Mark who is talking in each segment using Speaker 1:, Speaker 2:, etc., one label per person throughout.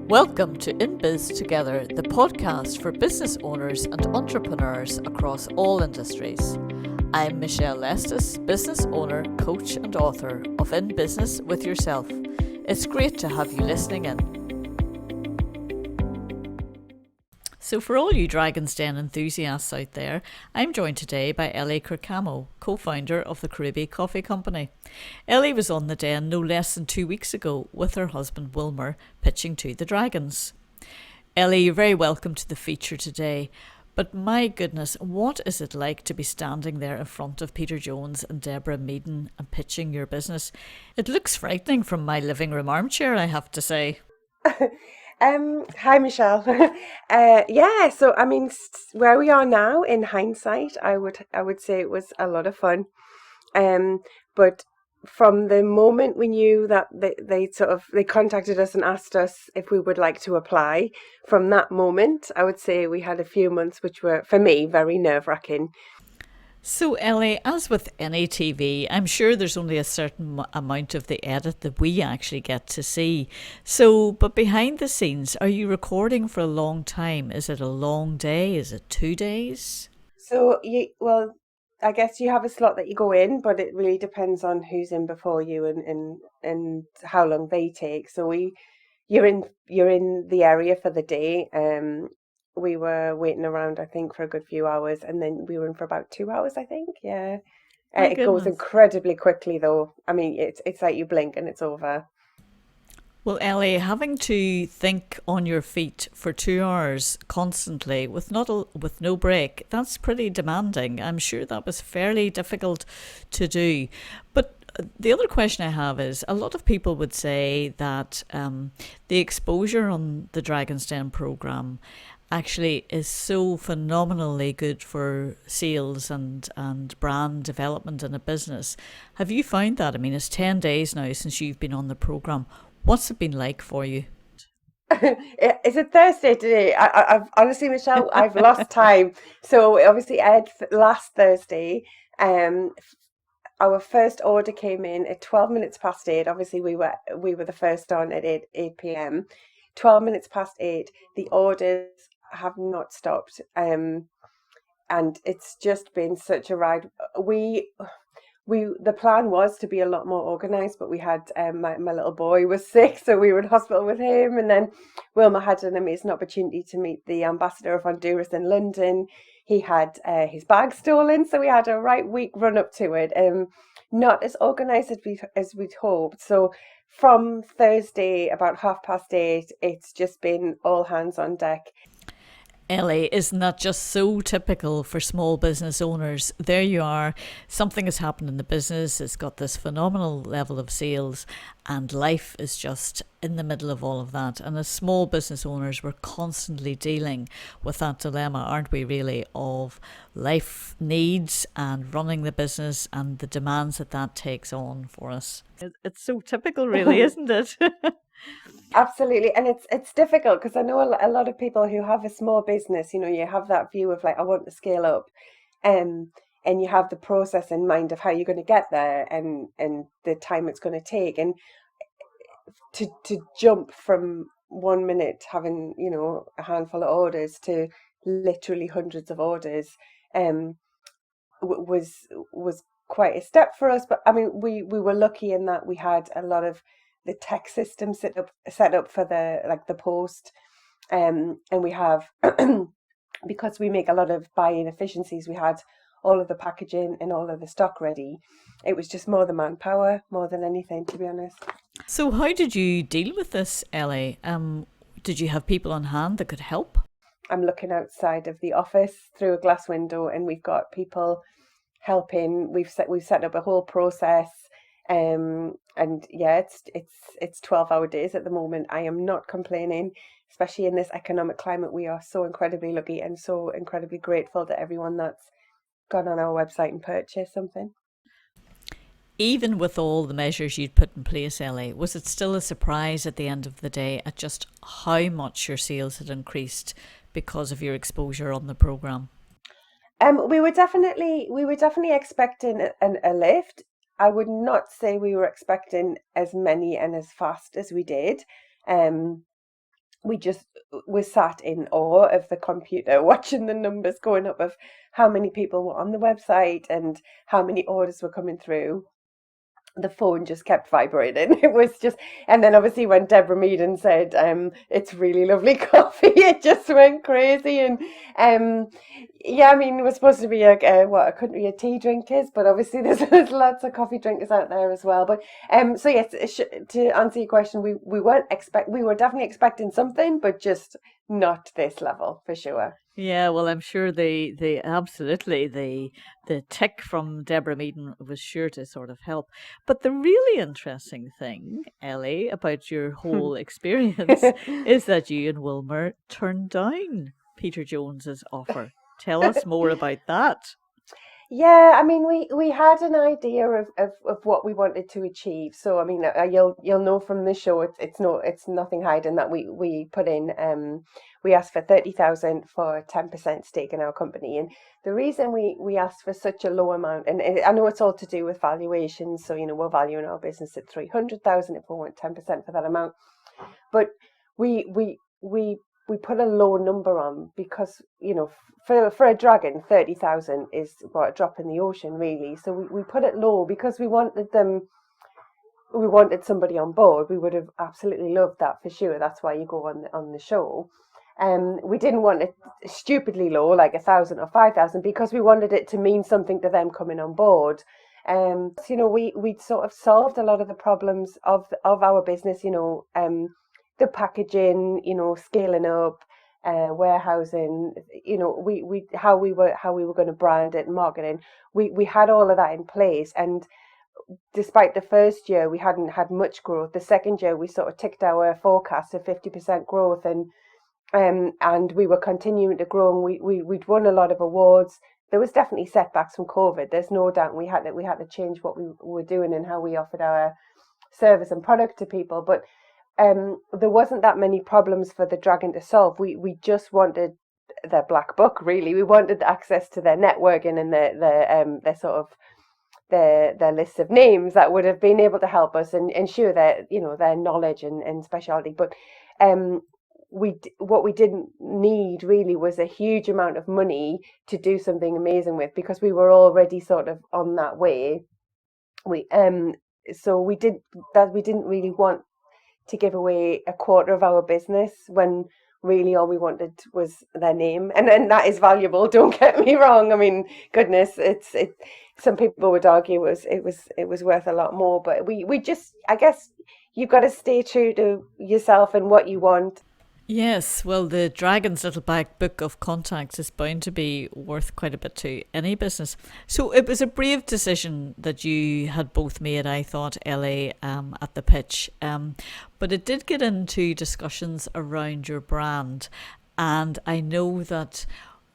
Speaker 1: Welcome to In Biz Together, the podcast for business owners and entrepreneurs across all industries. I'm Michelle Lestis, business owner, coach and author of In Business with Yourself. It's great to have you listening in. So for all you Dragon's Den enthusiasts out there, I'm joined today by Elle Carcamo, co-founder of the Caribre Coffee Co. Elle was on the den no less than 2 weeks ago with her husband Wilmer pitching to the Dragons. Elle, you're very welcome to the feature today. But my goodness, what is it like to be standing there in front of Peter Jones and Deborah Meaden and pitching your business? It looks frightening from my living room armchair, I have to say.
Speaker 2: Hi Michelle. So I mean, where we are now, in hindsight, I would say it was a lot of fun. But from the moment we knew that they contacted us and asked us if we would like to apply, from that moment, I would say we had a few months which were, for me, very nerve-wracking.
Speaker 1: So Ellie, as with any TV, I'm sure there's only a certain amount of the edit that we actually get to see. So, but behind the scenes, are you recording for a long time? Is it a long day? Is it 2 days?
Speaker 2: So, I guess you have a slot that you go in, but it really depends on who's in before you and how long they take. So you're in the area for the day. We were waiting around, I think, for a good few hours, and then we were in for about 2 hours, I think. Yeah. It goes incredibly quickly, though. I mean, it's like you blink and it's over.
Speaker 1: Well, Ellie, having to think on your feet for 2 hours constantly with no break, that's pretty demanding. I'm sure that was fairly difficult to do. But the other question I have is, a lot of people would say that the exposure on the Dragon's Den programme actually is so phenomenally good for sales and brand development in a business. Have you found that? I mean, it's 10 days now since you've been on the programme. What's it been like for you?
Speaker 2: Is it Thursday today? I've honestly, Michelle, I've lost time. So obviously, Ed, last Thursday, our first order came in at 12 minutes past 8. Obviously, we were the first on at 8 p.m. 12 minutes past 8. The orders have not stopped, and it's just been such a ride. The plan was to be a lot more organized, but we had my little boy was sick, so we were in hospital with him, and then Wilma had an amazing opportunity to meet the ambassador of Honduras in London. He had his bag stolen, so we had a right week run up to it. Not as organized as we'd hoped. So from Thursday about 8:30, it's just been all hands on deck.
Speaker 1: Ellie, isn't that just so typical for small business owners? There you are, something has happened in the business, it's got this phenomenal level of sales, and life is just in the middle of all of that. And as small business owners, we're constantly dealing with that dilemma, aren't we really, of life needs and running the business and the demands that takes on for us. It's so typical, really, isn't it?
Speaker 2: Absolutely. And it's difficult because I know a lot of people who have a small business, you have that view of like, I want to scale up, and you have the process in mind of how you're going to get there and the time it's going to take. And to jump from 1 minute having, a handful of orders to literally hundreds of orders was quite a step for us. But I mean, we were lucky in that we had a lot of the tech system set up for the post, and we have because we make a lot of buy-in efficiencies, we had all of the packaging and all of the stock ready. It was just more the manpower more than anything, to be honest.
Speaker 1: So how did you deal with this, Ellie? Did you have people on hand that could help?
Speaker 2: I'm looking outside of the office through a glass window, and we've got people helping. We've set up a whole process. And yeah, it's 12-hour days at the moment. I am not complaining, especially in this economic climate. We are so incredibly lucky and so incredibly grateful to everyone that's gone on our website and purchased something.
Speaker 1: Even with all the measures you'd put in place, Ellie, was it still a surprise at the end of the day at just how much your sales had increased because of your exposure on the programme?
Speaker 2: We were definitely expecting a lift. I would not say we were expecting as many and as fast as we did. we just were sat in awe of the computer, watching the numbers going up of how many people were on the website and how many orders were coming through. The phone just kept vibrating. It was just, and then obviously when Deborah Meaden said, it's really lovely coffee, it just went crazy. And yeah, I mean, we're supposed to be a country of tea drinkers, but obviously there's lots of coffee drinkers out there as well. But so yes, to answer your question, we were definitely expecting something, but just not this level for sure.
Speaker 1: Yeah, well, I'm sure the absolutely the tick from Deborah Meaden was sure to sort of help. But the really interesting thing, Ellie, about your whole experience is that you and Wilmer turned down Peter Jones's offer. Tell us more about that.
Speaker 2: Yeah, I mean, we had an idea of what we wanted to achieve. So I mean, you'll know from the show, it's nothing hiding that we put in. We asked for 30,000 for 10% stake in our company, and the reason we asked for such a low amount, and I know it's all to do with valuations. So we're valuing our business at 300,000 if we want 10% for that amount, but we put a low number on because for a dragon 30,000 is what, a drop in the ocean really. So we put it low because we wanted somebody on board. We would have absolutely loved that for sure. That's why you go on the show. We didn't want it stupidly low, like 1,000 or 5,000, because we wanted it to mean something to them coming on board. We sort of solved a lot of the problems of our business. The packaging, scaling up, warehousing, how we were going to brand it, marketing. We had all of that in place, and despite the first year we hadn't had much growth. The second year we sort of ticked our forecast of 50% growth, and we were continuing to grow, and we'd won a lot of awards. There was definitely setbacks from COVID. There's no doubt. We had to change what we were doing and how we offered our service and product to people, but there wasn't that many problems for the dragon to solve. We just wanted their black book, really. We wanted access to their networking and their sort of their list of names that would have been able to help us and ensure their knowledge and speciality. But what we didn't need really was a huge amount of money to do something amazing with, because we were already sort of on that way. So we didn't really want to give away a quarter of our business when really all we wanted was their name, and that is valuable. Don't get me wrong. I mean, goodness, some people would argue it was worth a lot more, but we just, I guess, you've got to stay true to yourself and what you want.
Speaker 1: Yes, well, the Dragon's Little Black Book of Contacts is bound to be worth quite a bit to any business. So it was a brave decision that you had both made, I thought, Ellie, at the pitch. But it did get into discussions around your brand. And I know that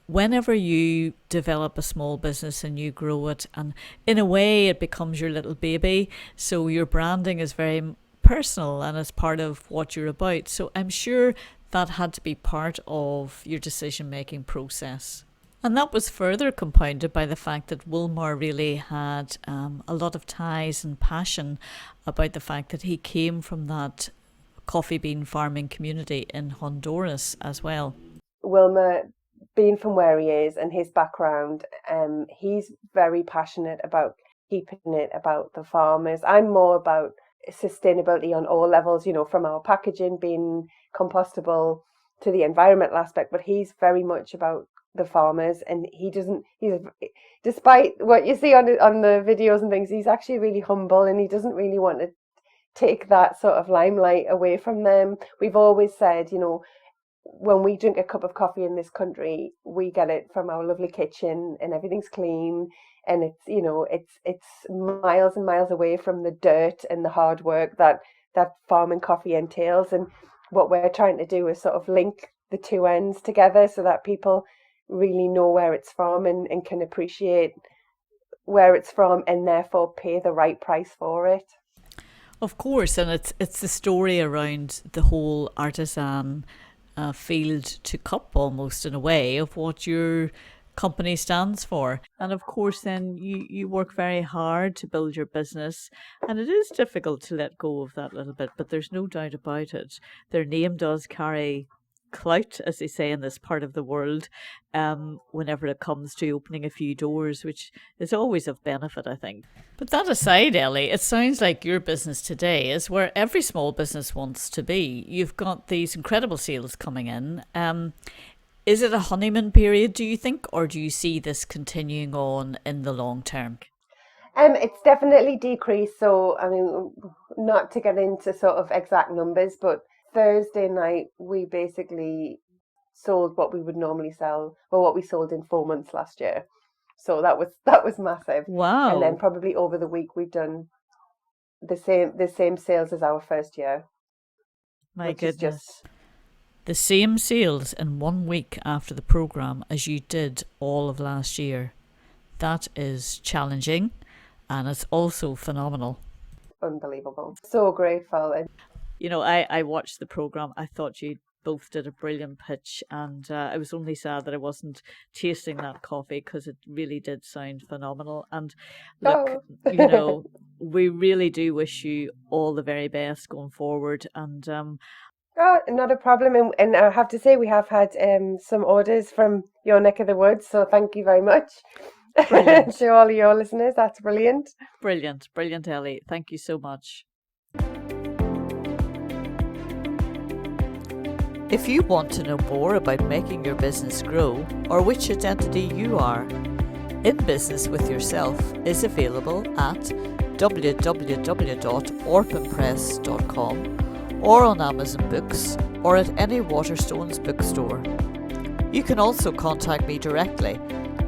Speaker 1: whenever you develop a small business and you grow it, and in a way it becomes your little baby, so your branding is very personal and as part of what you're about. So I'm sure that had to be part of your decision-making process. And that was further compounded by the fact that Wilmer really had a lot of ties and passion about the fact that he came from that coffee bean farming community in Honduras as well.
Speaker 2: Wilmer, being from where he is and his background, he's very passionate about keeping it about the farmers. I'm more about sustainability on all levels, from our packaging being compostable to the environmental aspect, but he's very much about the farmers, and he's despite what you see on the videos and things, he's actually really humble, and he doesn't really want to take that sort of limelight away from them. We've always said, when we drink a cup of coffee in this country, we get it from our lovely kitchen and everything's clean, and it's miles and miles away from the dirt and the hard work that farming coffee entails. And what we're trying to do is sort of link the two ends together so that people really know where it's from and can appreciate where it's from, and therefore pay the right price for it.
Speaker 1: Of course, and it's the story around the whole artisan field to cup, almost in a way, of what you're company stands for. And of course, then you work very hard to build your business, and it is difficult to let go of that little bit, but there's no doubt about it. Their name does carry clout, as they say in this part of the world, whenever it comes to opening a few doors, which is always of benefit, I think. But that aside, Ellie, it sounds like your business today is where every small business wants to be. You've got these incredible sales coming in. Is it a honeymoon period, do you think, or do you see this continuing on in the long term?
Speaker 2: It's definitely decreased. So, I mean, not to get into sort of exact numbers, but Thursday night we basically sold what we would normally sell, or what we sold in 4 months last year. So that was massive.
Speaker 1: Wow.
Speaker 2: And then probably over the week we've done the same sales as our first year.
Speaker 1: My goodness. The same sales in 1 week after the programme as you did all of last year. That is challenging, and it's also phenomenal.
Speaker 2: Unbelievable. So grateful.
Speaker 1: You know, I watched the programme. I thought you both did a brilliant pitch, and I was only sad that I wasn't tasting that coffee, because it really did sound phenomenal. And look, you know, we really do wish you all the very best going forward. And
Speaker 2: not a problem. And I have to say, we have had some orders from your neck of the woods, so thank you very much. To all of your listeners. That's brilliant.
Speaker 1: Brilliant, Ellie. Thank you so much. If you want to know more about making your business grow, or which identity you are, In Business with Yourself is available at www.orphanpress.com or on Amazon Books or at any Waterstones bookstore. You can also contact me directly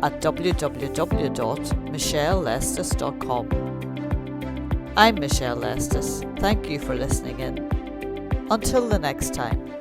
Speaker 1: at www.michellelestis.com. I'm Michelle Lestis. Thank you for listening in. Until the next time.